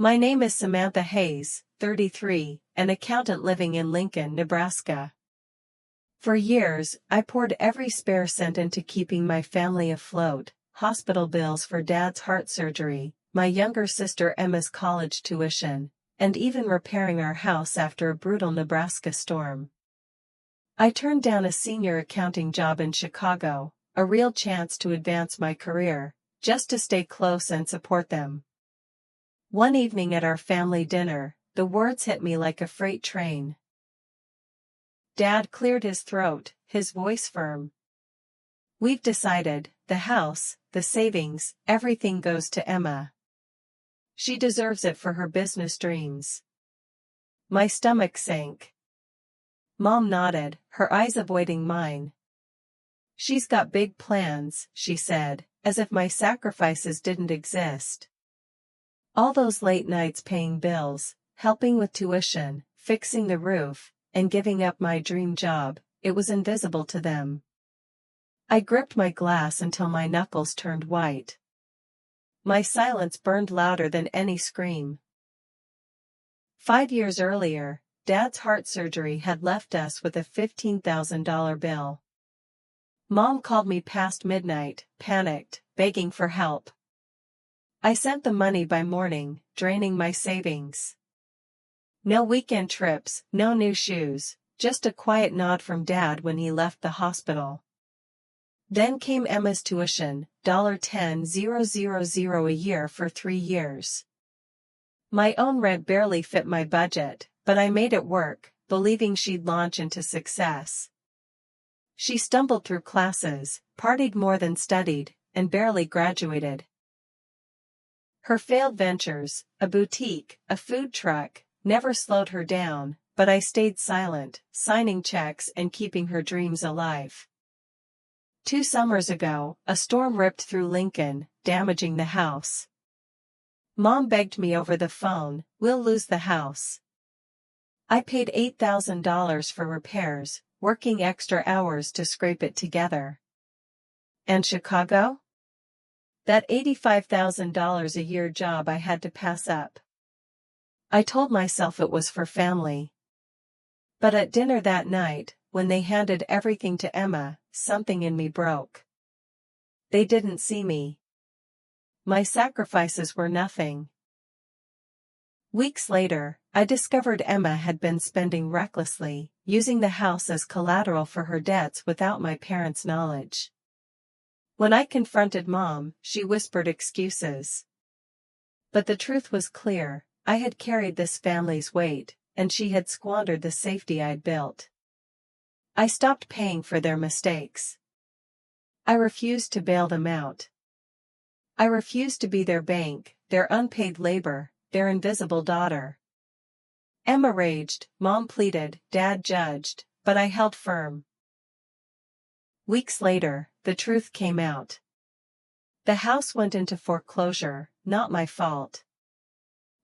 My name is Samantha Hayes, 33, an accountant living in Lincoln, Nebraska. For years, I poured every spare cent into keeping my family afloat: hospital bills for Dad's heart surgery, my younger sister Emma's college tuition, and even repairing our house after a brutal Nebraska storm. I turned down a senior accounting job in Chicago, a real chance to advance my career, just to stay close and support them. One evening at our family dinner, the words hit me like a freight train. Dad cleared his throat, his voice firm. "We've decided, the house, the savings, everything goes to Emma. She deserves it for her business dreams." My stomach sank. Mom nodded, her eyes avoiding mine. "She's got big plans," she said, as if my sacrifices didn't exist. All those late nights paying bills, helping with tuition, fixing the roof, and giving up my dream job, it was invisible to them. I gripped my glass until my knuckles turned white. My silence burned louder than any scream. 5 years earlier, Dad's heart surgery had left us with a $15,000 bill. Mom called me past midnight, panicked, begging for help. I sent the money by morning, draining my savings. No weekend trips, no new shoes, just a quiet nod from Dad when he left the hospital. Then came Emma's tuition, $10,000 a year for 3 years. My own rent barely fit my budget, but I made it work, believing she'd launch into success. She stumbled through classes, partied more than studied, and barely graduated. Her failed ventures, a boutique, a food truck, never slowed her down, but I stayed silent, signing checks and keeping her dreams alive. 2 summers ago, a storm ripped through Lincoln, damaging the house. Mom begged me over the phone, "We'll lose the house." I paid $8,000 for repairs, working extra hours to scrape it together. And Chicago? That $85,000 a year job I had to pass up. I told myself it was for family. But at dinner that night, when they handed everything to Emma, something in me broke. They didn't see me. My sacrifices were nothing. Weeks later, I discovered Emma had been spending recklessly, using the house as collateral for her debts without my parents' knowledge. When I confronted Mom, she whispered excuses. But the truth was clear: I had carried this family's weight, and she had squandered the safety I'd built. I stopped paying for their mistakes. I refused to bail them out. I refused to be their bank, their unpaid labor, their invisible daughter. Emma raged, Mom pleaded, Dad judged, but I held firm. Weeks later, the truth came out. The house went into foreclosure, not my fault.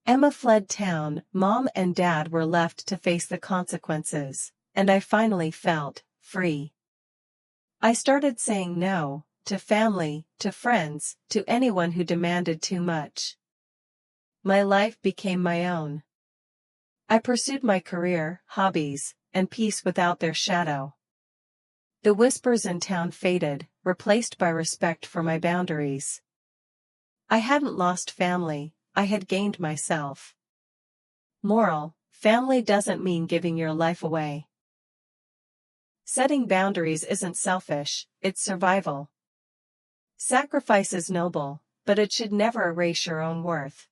Emma fled town, Mom and Dad were left to face the consequences, and I finally felt free. I started saying no, to family, to friends, to anyone who demanded too much. My life became my own. I pursued my career, hobbies, and peace without their shadow. The whispers in town faded, replaced by respect for my boundaries. I hadn't lost family, I had gained myself. Moral: family doesn't mean giving your life away. Setting boundaries isn't selfish, it's survival. Sacrifice is noble, but it should never erase your own worth.